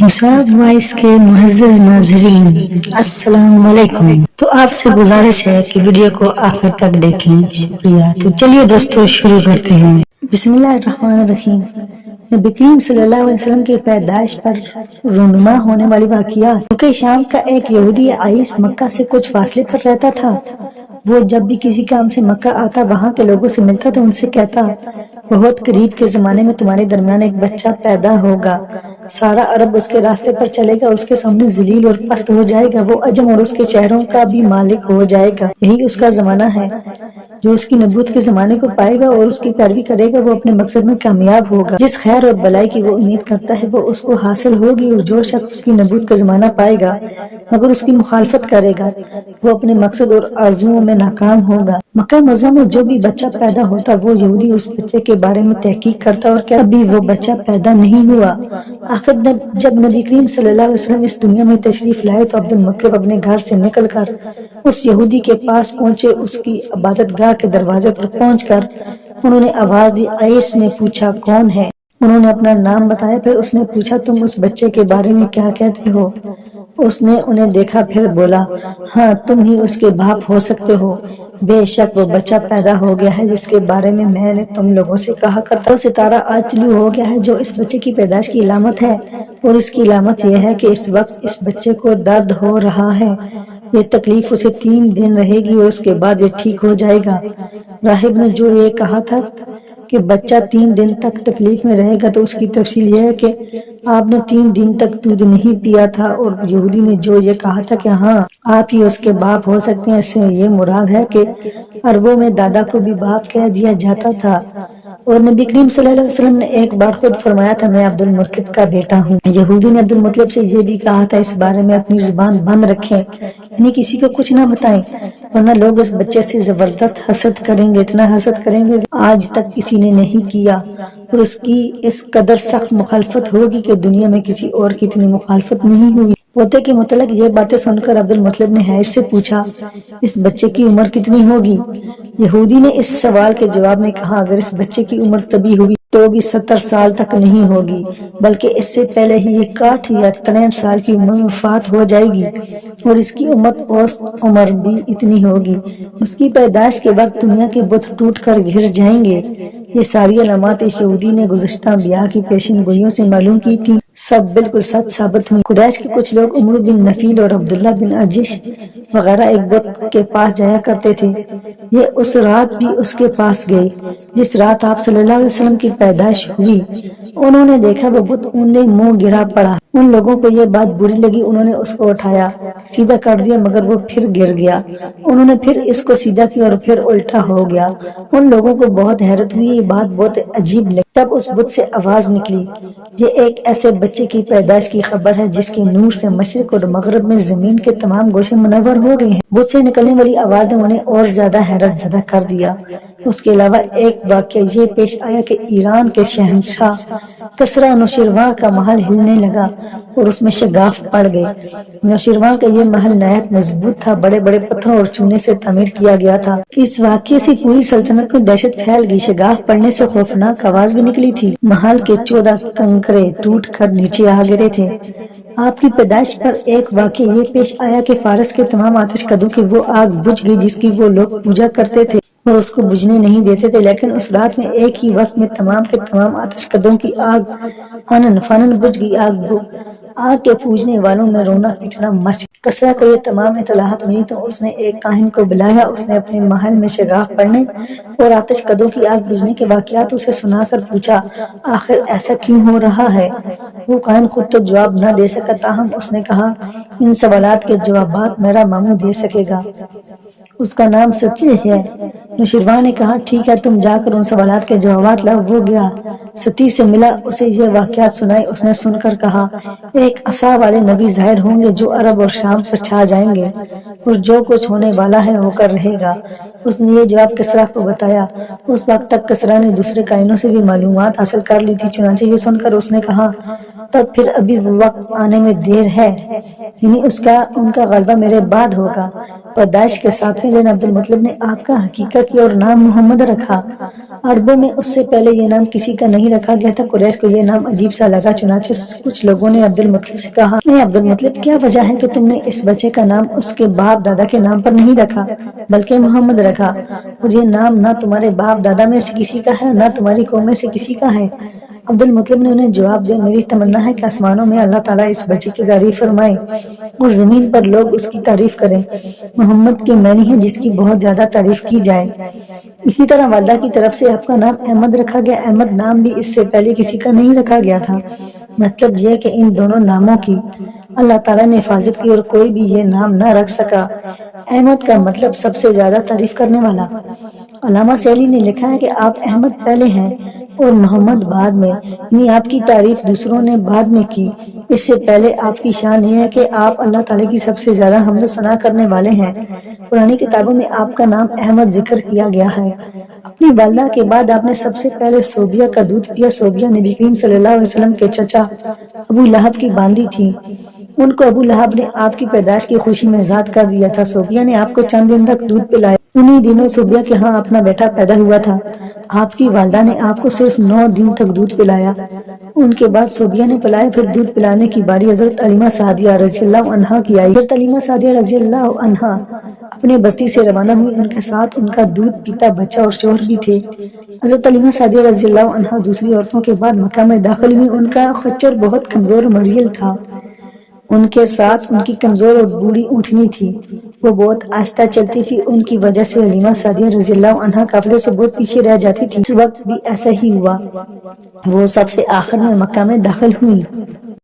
Musab voice کے معزز ناظرین السلام علیکم۔ تو آپ سے گزارش ہے کہ ویڈیو کو آخر تک دیکھیں، شکریہ۔ تو چلیے دوستو شروع کرتے ہیں۔ بسم اللہ الرحمن الرحیم۔ نبی کریم صلی اللہ علیہ وسلم کی پیدائش پر رونما ہونے والی واقعات۔ کیونکہ شام کا ایک یہودی عیس مکہ سے کچھ فاصلے پر رہتا تھا۔ وہ جب بھی کسی کام سے مکہ آتا وہاں کے لوگوں سے ملتا تو ان سے کہتا بہت قریب کے زمانے میں تمہارے درمیان ایک بچہ پیدا ہوگا، سارا عرب اس کے راستے پر چلے گا، اس کے سامنے ذلیل اور پست ہو جائے گا، وہ عجم اور اس کے چہروں کا بھی مالک ہو جائے گا، یہی اس کا زمانہ ہے۔ جو اس کی نبوت کے زمانے کو پائے گا اور اس کی پیروی کرے گا وہ اپنے مقصد میں کامیاب ہوگا۔ جس خیر اور بلائی کی وہ امید کرتا ہے وہ اس کو حاصل ہوگی، اور جو شخص اس کی نبوت کا زمانہ پائے گا مگر اس کی مخالفت کرے گا وہ اپنے مقصد اور آرزوؤں میں ناکام ہوگا۔ مکہ معظمہ میں جو بھی بچہ پیدا ہوتا وہ یہودی اس بچے کے بارے میں تحقیق کرتا اور کیا ابھی وہ بچہ پیدا نہیں ہوا۔ آخر جب نبی کریم صلی اللہ علیہ وسلم اس دنیا میں تشریف لائے تو عبد المطلب اپنے گھر سے نکل کر اس یہودی کے پاس پہنچے۔ اس کی عبادت گاہ کے دروازے پر پہنچ کر انہوں نے آواز دی، عیس نے پوچھا کون ہے؟ انہوں نے اپنا نام بتایا، پھر اس نے پوچھا تم اس بچے کے بارے میں کیا کہتے ہو؟ اس نے انہیں دیکھا پھر بولا ہاں تم ہی اس کے باپ ہو سکتے ہو، بے شک وہ بچہ پیدا ہو گیا ہے جس کے بارے میں نے تم لوگوں سے کہا کرتا وہ ستارہ آج طلوع ہو گیا ہے جو اس بچے کی پیدائش کی علامت ہے، اور اس کی علامت یہ ہے کہ اس وقت اس بچے کو درد ہو رہا ہے، یہ تکلیف اسے 3 دن رہے گی اور اس کے بعد یہ ٹھیک ہو جائے گا۔ راہب نے جو یہ کہا تھا کہ بچہ 3 دن تک تکلیف میں رہے گا تو اس کی تفصیل یہ ہے کہ آپ نے 3 دن تک دودھ نہیں پیا تھا، اور یہودی نے جو یہ کہا تھا کہ ہاں آپ ہی اس کے باپ ہو سکتے ہیں، اس سے یہ مراد ہے کہ عربوں میں دادا کو بھی باپ کہہ دیا جاتا تھا۔ اور نبی کریم صلی اللہ علیہ وسلم نے ایک بار خود فرمایا تھا میں عبد المطلب کا بیٹا ہوں۔ یہودی نے عبد المطلب سے یہ بھی کہا تھا اس بارے میں اپنی زبان بند رکھیں، یعنی کسی کو کچھ نہ بتائیں ورنہ لوگ اس بچے سے زبردست حسد کریں گے، اتنا حسد کریں گے آج تک کسی نے نہیں کیا، اور اس کی اس قدر سخت مخالفت ہوگی کہ دنیا میں کسی اور کی اتنی مخالفت نہیں ہوئی۔ پوتے کے متعلق یہ باتیں سن کر عبد المطلب نے حیض سے پوچھا اس بچے کی عمر کتنی ہوگی؟ یہودی نے اس سوال کے جواب میں کہا اگر اس بچے کی عمر طبی ہوئی تو بھی 70 سال تک نہیں ہوگی، بلکہ اس سے پہلے ہی یہ 61 یا 63 سال کی عمر میں وفات ہو جائے گی، اور اس کی اوسط عمر بھی اتنی ہوگی۔ اس کی پیدائش کے وقت دنیا کے بت ٹوٹ کر گر جائیں گے۔ یہ ساری علامات اس یہودی نے گزشتہ انبیاء کی پیشن گوئیوں سے معلوم کی تھی، سب بالکل سچ ثابت ہوئی۔ قریش کے کچھ لوگ عمرو بن نفیل اور عبداللہ بن عجش وغیرہ ایک بت کے پاس جایا کرتے تھے، یہ اس رات بھی اس کے پاس گئے جس رات آپ صلی اللہ علیہ وسلم کی پیدائش ہوئی۔ انہوں نے دیکھا وہ بت اوندے منہ گرا پڑا، ان لوگوں کو یہ بات بری لگی، انہوں نے اس کو اٹھایا سیدھا کر دیا مگر وہ پھر گر گیا، انہوں نے پھر اس کو سیدھا کیا اور پھر الٹا ہو گیا۔ ان لوگوں کو بہت حیرت ہوئی، یہ بات بہت عجیب لگی۔ تب اس بت سے آواز نکلی یہ ایک ایسے بچے کی پیدائش کی خبر ہے جس کے نور سے مشرق اور مغرب میں زمین کے تمام گوشے منور ہو گئے ہیں۔ بت سے نکلنے والی آواز نے انہیں اور زیادہ حیرت زدہ کر دیا۔ اس کے علاوہ ایک واقعہ یہ پیش آیا کہ ایران کے شہنشاہ کسریٰ نوشیروان کا محل ہلنے لگا اور اس میں شگاف پڑ گئے۔ نوشیروان کا یہ محل نہایت مضبوط تھا، بڑے بڑے پتھروں اور چونے سے تعمیر کیا گیا تھا۔ اس واقعے سے پوری سلطنت میں دہشت پھیل گئی، شگاف پڑنے سے خوفناک آواز بھی نکلی تھی، محل کے 14 کنکرے ٹوٹ کر نیچے آ گرے تھے۔ آپ کی پیدائش پر ایک واقعہ یہ پیش آیا کہ فارس کے تمام آتش کدوں کی وہ آگ بجھ گئی جس کی وہ لوگ پوجا کرتے تھے اور اس کو بجھنے نہیں دیتے تھے، لیکن اس رات میں ایک ہی وقت میں تمام کے تمام آتش کدوں کی آگ آنن فانن بجھ گئی۔ آگ کے پوجنے والوں میں رونا پیٹنا مچ گیا۔ کسریٰ کو یہ تمام اطلاعات ملی تو اس نے ایک کاہن کو بلایا، اس نے اپنے محل میں شگاف پڑنے اور آتش کدوں کی آگ بجھنے کے واقعات اسے سنا کر پوچھا آخر ایسا کیوں ہو رہا ہے؟ وہ کاہن خود تو جواب نہ دے سکا، تاہم اس نے کہا ان سوالات کے جوابات میرا ماموں دے سکے گا، اس کا نام سچے ہے۔ نوشیروان نے کہا ٹھیک ہے تم جا کر ان سوالات کے جوابات لاؤ۔ وہ گیا، ستی سے ملا، اسے یہ واقعات سنائے۔ اس نے سن کر کہا ایک عصا والے نبی ظاہر ہوں گے جو عرب اور شام پر چھا جائیں گے، اور جو کچھ ہونے والا ہے ہو کر رہے گا۔ اس نے یہ جواب کسریٰ کو بتایا۔ اس وقت تک کسریٰ نے دوسرے کاہنوں سے بھی معلومات حاصل کر لی تھی، چنانچہ یہ سن کر اس نے کہا تب پھر ابھی وقت آنے میں دیر ہے، یعنی ان کا غلبہ میرے بعد ہوگا۔ پیدائش کے 7ویں دن عبد المطلب نے آپ کا عقیقہ کیا اور نام محمد رکھا۔ عربوں میں اس سے پہلے یہ نام کسی کا نہیں رکھا گیا تھا۔ قریش کو یہ نام عجیب سا لگا، چنانچہ کچھ لوگوں نے عبد المطلب سے کہا، اے عبد المطلب، کیا وجہ ہے کہ تم نے اس بچے کا نام اس کے باپ دادا کے نام پر نہیں رکھا بلکہ محمد رکھا، اور یہ نام نہ تمہارے باپ دادا میں سے کسی کا ہے نہ تمہاری قوم میں سے کسی کا ہے؟ عبد المطلب نے انہیں جواب دیا، میری تمنا ہے کہ آسمانوں میں اللہ تعالیٰ اس بچے کی تعریف فرمائے اور زمین پر لوگ اس کی تعریف کریں۔ محمد کے معنی ہے جس کی بہت زیادہ تعریف کی جائے۔ اسی طرح والدہ کی طرف سے آپ کا نام احمد رکھا گیا۔ احمد نام بھی اس سے پہلے کسی کا نہیں رکھا گیا تھا۔ مطلب یہ کہ ان دونوں ناموں کی اللہ تعالیٰ نے حفاظت کی اور کوئی بھی یہ نام نہ رکھ سکا۔ احمد کا مطلب سب سے زیادہ تعریف کرنے والا۔ علامہ سیلی نے لکھا ہے کہ آپ احمد پہلے ہیں اور محمد بعد میں، یعنی آپ کی تعریف دوسروں نے بعد میں کی۔ اس سے پہلے آپ کی شان یہ ہے کہ آپ اللہ تعالیٰ کی سب سے زیادہ حمد و ثنا کرنے والے ہیں۔ پرانی کتابوں میں آپ کا نام احمد ذکر کیا گیا ہے۔ اپنی والدہ کے بعد آپ نے سب سے پہلے صوبیہ کا دودھ پیا۔ صوبیہ نبی کریم صلی اللہ علیہ وسلم کے چچا ابو لہب کی باندی تھی۔ ان کو ابو لہب نے آپ کی پیدائش کی خوشی میں آزاد کر دیا تھا۔ صوبیہ نے آپ کو چند دن تک دودھ پلایا۔ انہی دنوں صوبیہ کے ہاں اپنا بیٹا پیدا ہوا تھا۔ آپ کی والدہ نے آپ کو صرف 9 دن تک دودھ پلایا۔ ان کے بعد صوبیہ نے پلایا۔ پھر دودھ پلانے کی باری حضرت حلیمہ سعدیہ رضی اللہ عنہا کی آئی۔ حضرت حلیمہ سعدیہ رضی اللہ عنہا اپنے بستی سے روانہ ہوئی۔ ان کے ساتھ ان کا دودھ پیتا بچہ اور شوہر بھی تھے۔ حضرت حلیمہ سعدیہ رضی اللہ عنہا دوسری عورتوں کے بعد مکہ میں داخل ہوئی۔ ان کا خچر بہت کمزور مریل تھا۔ ان کے ساتھ ان کی کمزور اور بوڑھی اونٹنی تھی، وہ بہت آہستہ چلتی تھی۔ ان کی وجہ سے حلیمہ سعدیہ رضی اللہ عنہا قافلے سے بہت پیچھے رہ جاتی تھی۔ اس وقت بھی ایسا ہی ہوا، وہ سب سے آخر میں مکہ میں داخل ہوئی۔